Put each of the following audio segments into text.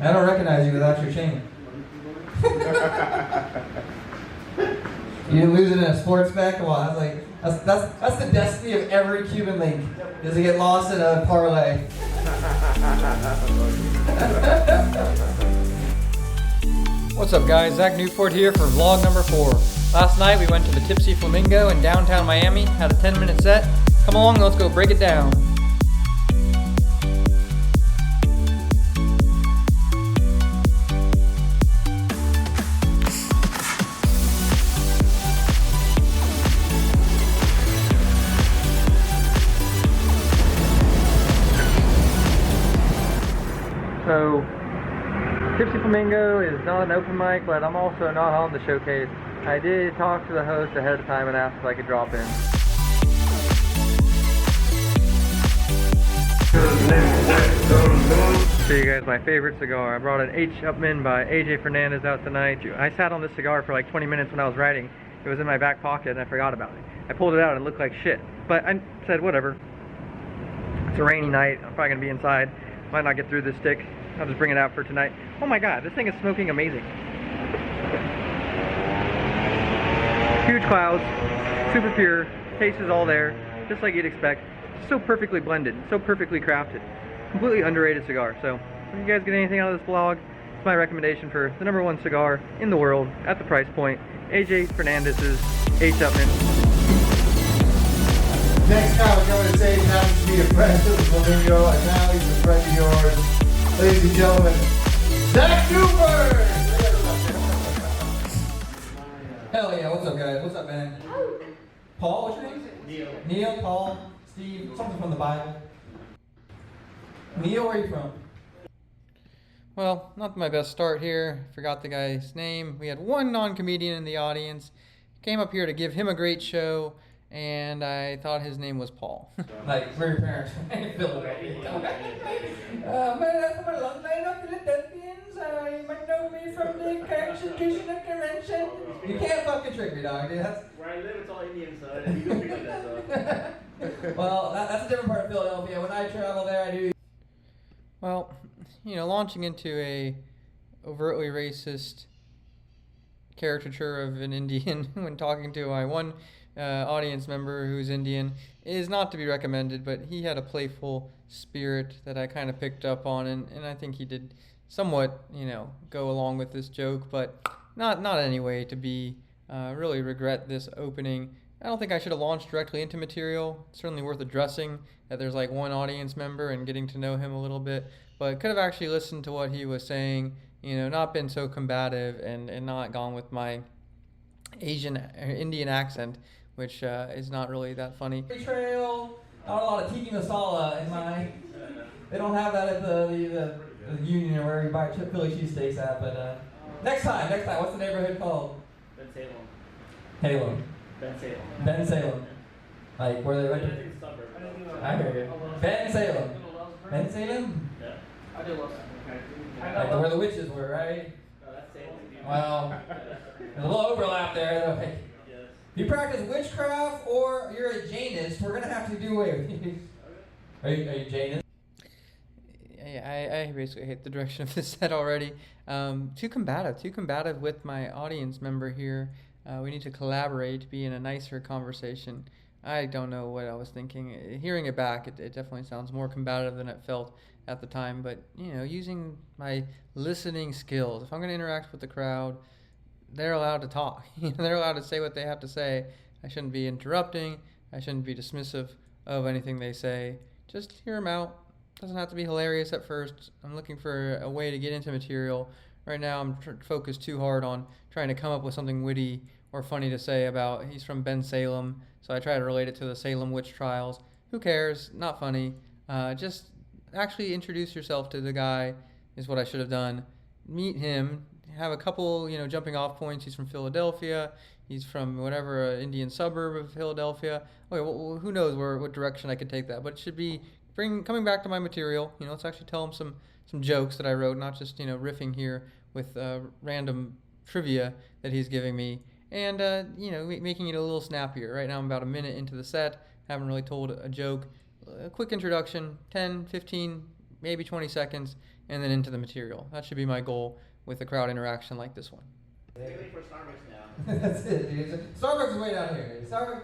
I don't recognize you without your chain. You didn't lose it in a sports bet? Come on, that's the destiny of every Cuban link, is to get lost in a parlay. What's up guys, Zach Newford here for vlog number 4. Last night we went to the Tipsy Flamingo in downtown Miami, had a 10-minute set. Come along, let's go break it down. So, Tipsy Flamingo is not an open mic, but I'm also not on the showcase. I did talk to the host ahead of time and asked if I could drop in. Show you guys my favorite cigar. I brought an H. Upman by AJ Fernandez out tonight. I sat on this cigar for like 20 minutes when I was writing. It was in my back pocket and I forgot about it. I pulled it out and it looked like shit. But I said, whatever. It's a rainy night. I'm probably going to be inside. Might not get through this stick. I'll just bring it out for tonight. Oh my god, this thing is smoking amazing. Huge clouds, super pure, taste is all there, just like you'd expect. So perfectly blended, so perfectly crafted. Completely underrated cigar. So, if you guys get anything out of this vlog, it's my recommendation for the #1 cigar in the world at the price point. AJ Fernandez's H. Upman. Next time we're coming to say happens to be a friend of the Flamingo, and now he's a friend of yours. Ladies and gentlemen, Zach Newford! Hell yeah, what's up guys? What's up man? Paul, what's your name? Neil, Paul, Steve, something from the Bible. Neil, where are you from? Well, not my best start here. Forgot the guy's name. We had one non-comedian in the audience. Came up here to give him a great show. And I thought his name was Paul. Like, where your parents in Philadelphia. I'm a long line of Philadelphians. You might know me from the Constitutional Convention. You can't fucking trick me, dog, dude. That's... Where I live, it's all Indian side, and you go pick up that stuff. Well, that's a different part of Philadelphia. When I travel there, I do... Well, you know, launching into a overtly racist caricature of an Indian when talking to my one audience member who's Indian is not to be recommended, but he had a playful spirit that I kind of picked up on, and I think he did somewhat, you know, go along with this joke, but not anyway to be really regret this opening. I don't think I should have launched directly into material. It's certainly worth addressing that there's like one audience member and getting to know him a little bit, but could have actually listened to what he was saying, you know, not been so combative and not gone with my Indian accent, which is not really that funny. Trail, not a lot of tiki masala in my. They don't have that at the Union or where you buy Philly cheesesteaks at. But next time, what's the neighborhood called? Ben Salem. Halem. Ben Salem. Ben Salem. Like where they went to. I hear you. Ben Salem. Ben Salem. Yeah. I do love Like where the witches were, right? No, that's Salem. Well, there's a little overlap there, though. If you practice witchcraft or you're a Jainist, we're gonna have to do away with you. Are you Jainist? I basically hate the direction of this set already. Too combative with my audience member here. We need to collaborate, be in a nicer conversation. I don't know what I was thinking. Hearing it back, it definitely sounds more combative than it felt at the time. But, you know, using my listening skills, if I'm going to interact with the crowd, they're allowed to talk. They're allowed to say what they have to say. I shouldn't be interrupting. I shouldn't be dismissive of anything they say. Just hear them out. Doesn't have to be hilarious at first. I'm looking for a way to get into material. Right now I'm focused too hard on trying to come up with something witty or funny to say about he's from Ben Salem, so I try to relate it to the Salem witch trials. Who cares? Not funny. Just actually introduce yourself to the guy is what I should have done. Meet him. Have a couple, you know, jumping off points. He's from Philadelphia. He's from whatever Indian suburb of Philadelphia. Okay, well, who knows what direction I could take that? But it should be coming back to my material. You know, let's actually tell him some jokes that I wrote, not just, you know, riffing here with random trivia that he's giving me, and you know, making it a little snappier. Right now I'm about a minute into the set. Haven't really told a joke. A quick introduction, 10, 15 maybe 20 seconds, and then into the material. That should be my goal with a crowd interaction like this one. Waiting for Starbucks now. That's it, dude. Starbucks is way down here. Starbucks.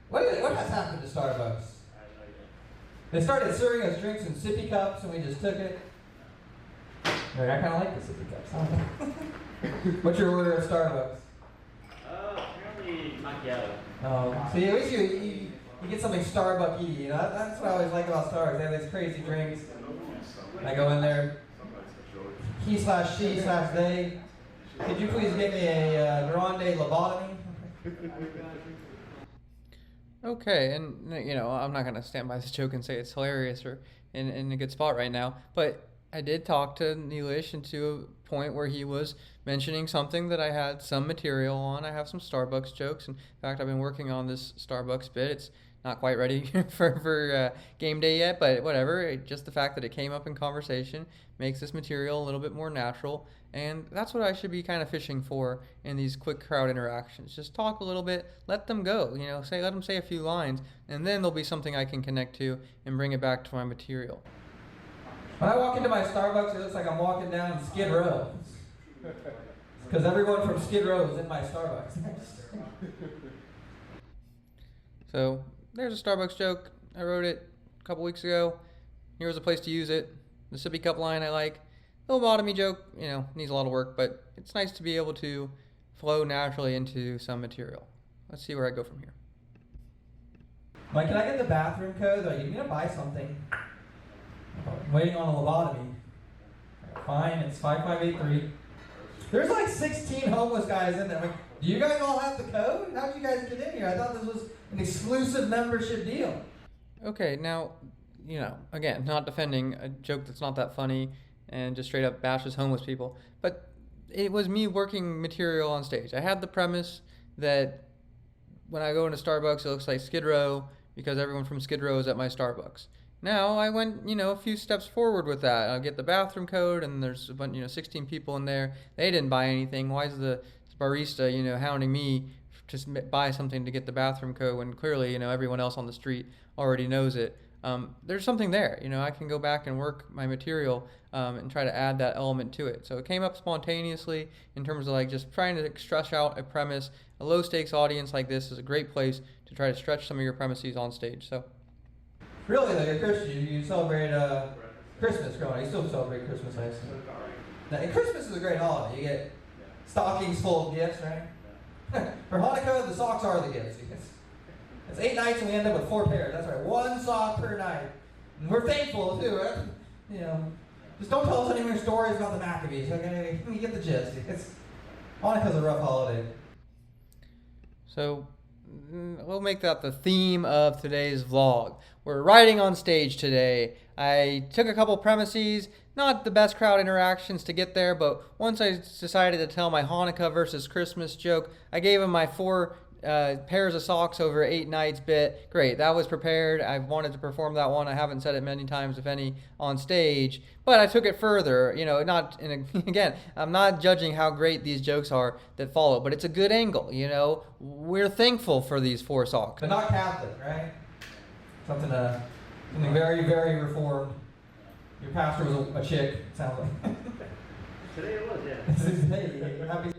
What has happened to Starbucks? I have no idea. They started serving us drinks in sippy cups, and we just took it. I kind of like the sippy cups. What's your order at Starbucks? Apparently macchiato. Oh, see, at least you get something Starbucks-y. You know, that's what I always like about Starbucks. They have these crazy drinks. I go in there. He/she/they. Could you please get me a grande lobotomy? Okay, and I'm not gonna stand by this joke and say it's hilarious or in a good spot right now, but I did talk to Neelish into a point where he was mentioning something that I had some material on. I have some Starbucks jokes. In fact, I've been working on this Starbucks bit. It's not quite ready for game day yet, but whatever. Just the fact that it came up in conversation makes this material a little bit more natural, and that's what I should be kind of fishing for in these quick crowd interactions. Just talk a little bit, let them go, let them say a few lines, and then there'll be something I can connect to and bring it back to my material. When I walk into my Starbucks, it looks like I'm walking down Skid Row. Because everyone from Skid Row is in my Starbucks. So there's a Starbucks joke. I wrote it a couple weeks ago. Here was a place to use it. The sippy cup line I like. The lobotomy joke, needs a lot of work, but it's nice to be able to flow naturally into some material. Let's see where I go from here. Mike, can I get the bathroom code? Like, you need to buy something. I'm waiting on a lobotomy. Fine, it's 5583. There's like 16 homeless guys in there. I'm like, do you guys all have the code? How did you guys get in here? I thought this was an exclusive membership deal. Okay, now, again, not defending a joke that's not that funny and just straight up bashes homeless people, but it was me working material on stage. I had the premise that when I go into Starbucks, it looks like Skid Row because everyone from Skid Row is at my Starbucks. Now I went, a few steps forward with that. I'll get the bathroom code, and there's a bunch, 16 people in there. They didn't buy anything. Why is the barista, hounding me to buy something to get the bathroom code when clearly, everyone else on the street already knows it? There's something there. I can go back and work my material and try to add that element to it. So it came up spontaneously in terms of like just trying to stretch out a premise. A low stakes audience like this is a great place to try to stretch some of your premises on stage. So. Really, like a Christian, you celebrate Christmas growing up. You still celebrate Christmas, I assume. Now, and Christmas is a great holiday. You get stockings full of gifts, right? For Hanukkah, the socks are the gifts. It's 8 nights and we end up with 4 pairs. That's right, 1 sock per night. And we're thankful too, right? Just don't tell us any more stories about the Maccabees, okay? You get the gist. Hanukkah's a rough holiday. So we'll make that the theme of today's vlog. We're riding on stage today. I took a couple premises, not the best crowd interactions to get there, but once I decided to tell my Hanukkah versus Christmas joke, I gave him my 4 pairs of socks over 8 nights bit. Great, that was prepared. I wanted to perform that one. I haven't said it many times, if any, on stage, but I took it further. Again, I'm not judging how great these jokes are that follow, but it's a good angle. We're thankful for these 4 socks. But not Catholic, right? Something very, very reformed. Your pastor was a chick, it sounds like. Today it was, yeah. Hey, happy.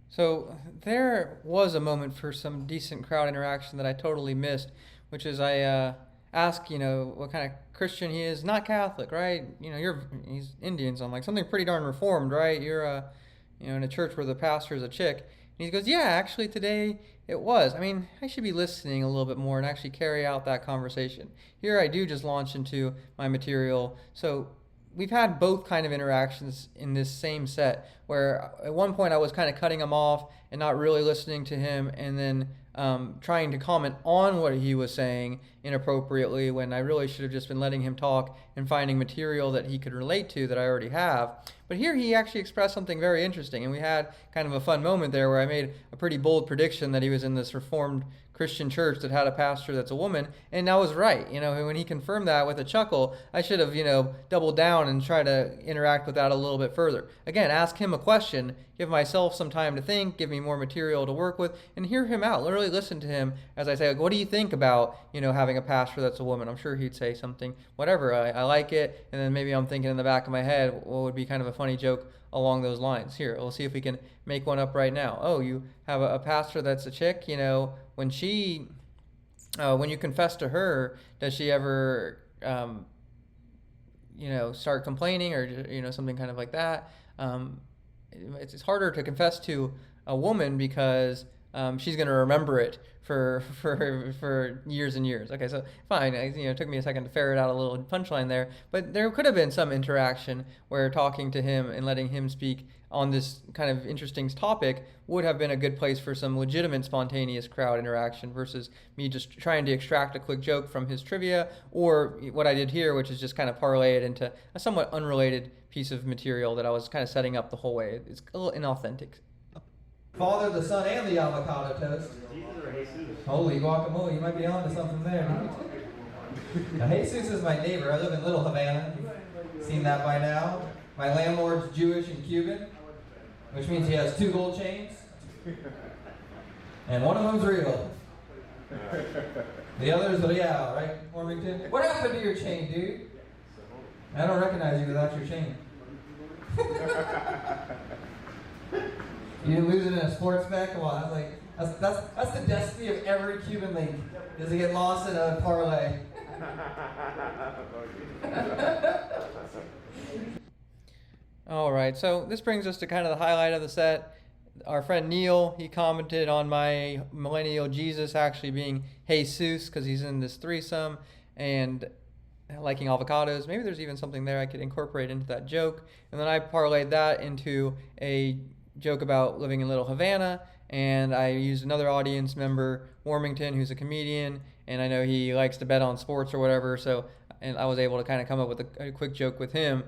So there was a moment for some decent crowd interaction that I totally missed, which is I ask, what kind of Christian he is. Not Catholic, right? He's Indian, so I'm like, something pretty darn reformed, right? You're, in a church where the pastor is a chick. And he goes, yeah, actually today it was. I mean, I should be listening a little bit more and actually carry out that conversation. Here I do just launch into my material. So we've had both kind of interactions in this same set where at one point I was kind of cutting him off and not really listening to him, and then trying to comment on what he was saying inappropriately when I really should have just been letting him talk and finding material that he could relate to that I already have. But here he actually expressed something very interesting, and we had kind of a fun moment there where I made a pretty bold prediction that he was in this Reformed Christian church that had a pastor that's a woman, and I was right. When he confirmed that with a chuckle, I should have, doubled down and try to interact with that a little bit further. Again, ask him a question, give myself some time to think, give me more material to work with, and hear him out. Literally listen to him as I say, like, what do you think about, having a pastor that's a woman? I'm sure he'd say something, whatever, I like it, and then maybe I'm thinking in the back of my head, what would be kind of a funny joke along those lines. Here, we'll see if we can make one up right now. Oh, you have a pastor that's a chick, when you confess to her, does she ever, start complaining or, something kind of like that? It's harder to confess to a woman because she's going to remember it for years and years. Okay, so fine. It took me a second to ferret out a little punchline there, but there could have been some interaction where talking to him and letting him speak on this kind of interesting topic would have been a good place for some legitimate spontaneous crowd interaction versus me just trying to extract a quick joke from his trivia, or what I did here, which is just kind of parlay it into a somewhat unrelated piece of material that I was kind of setting up the whole way. It's a little inauthentic. Father, the Son, and the avocado toast. Jesus or Jesus? Holy guacamole, you might be on to something there. Now, Jesus is my neighbor. I live in Little Havana. You've seen that by now. My landlord's Jewish and Cuban, which means he has 2 gold chains. And one of them's real. The other's real, right, Warmington? What happened to your chain, dude? I don't recognize you without your chain. You didn't lose it in a sports bet? Come on, that's the destiny of every Cuban link, is to get lost in a parlay. All right, so this brings us to kind of the highlight of the set. Our friend Neil, he commented on my millennial Jesus actually being Jesus because he's in this threesome and liking avocados. Maybe there's even something there I could incorporate into that joke. And then I parlayed that into a joke about living in Little Havana, and I used another audience member, Warmington, who's a comedian, and I know he likes to bet on sports or whatever, and I was able to kind of come up with a quick joke with him,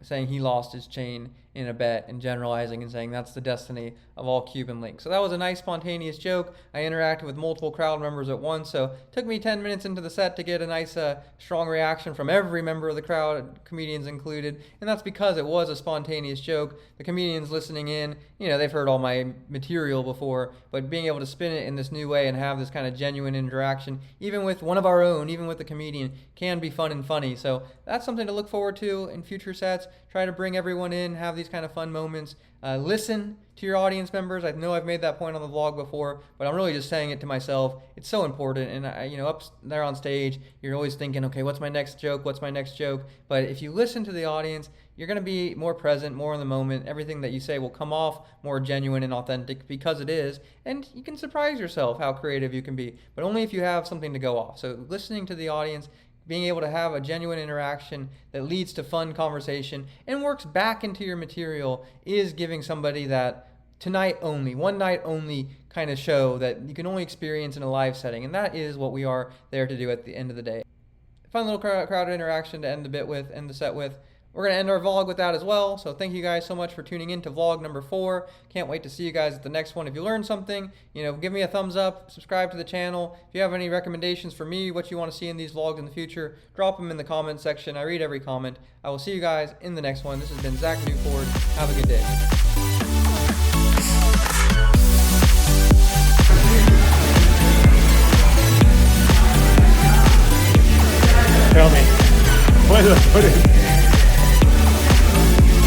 saying he lost his chain in a bet and generalizing and saying that's the destiny of all Cuban links. So that was a nice spontaneous joke. I interacted with multiple crowd members at once, so it took me 10 minutes into the set to get a nice strong reaction from every member of the crowd, comedians included, and that's because it was a spontaneous joke. The comedians listening in, they've heard all my material before, but being able to spin it in this new way and have this kind of genuine interaction, even with one of our own, even with the comedian, can be fun and funny. So that's something to look forward to in future sets. Try to bring everyone in, have these kind of fun moments. Listen to your audience members. I know I've made that point on the vlog before, but I'm really just saying it to myself. It's so important. And up there on stage, you're always thinking, okay, what's my next joke? What's my next joke? But if you listen to the audience, you're going to be more present, more in the moment. Everything that you say will come off more genuine and authentic because it is. And you can surprise yourself how creative you can be, but only if you have something to go off. So listening to the audience, being able to have a genuine interaction that leads to fun conversation and works back into your material is giving somebody that tonight only, one night only kind of show that you can only experience in a live setting. And that is what we are there to do at the end of the day. Fun little crowd interaction to end the set with. We're going to end our vlog with that as well. So thank you guys so much for tuning in to vlog number 4. Can't wait to see you guys at the next one. If you learned something, give me a thumbs up, subscribe to the channel. If you have any recommendations for me, what you want to see in these vlogs in the future, drop them in the comment section. I read every comment. I will see you guys in the next one. This has been Zach Newford. Have a good day. Tell me, where do I put it?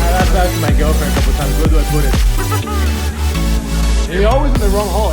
I asked my girlfriend a couple times, where do I put it? And you're always in the wrong hole.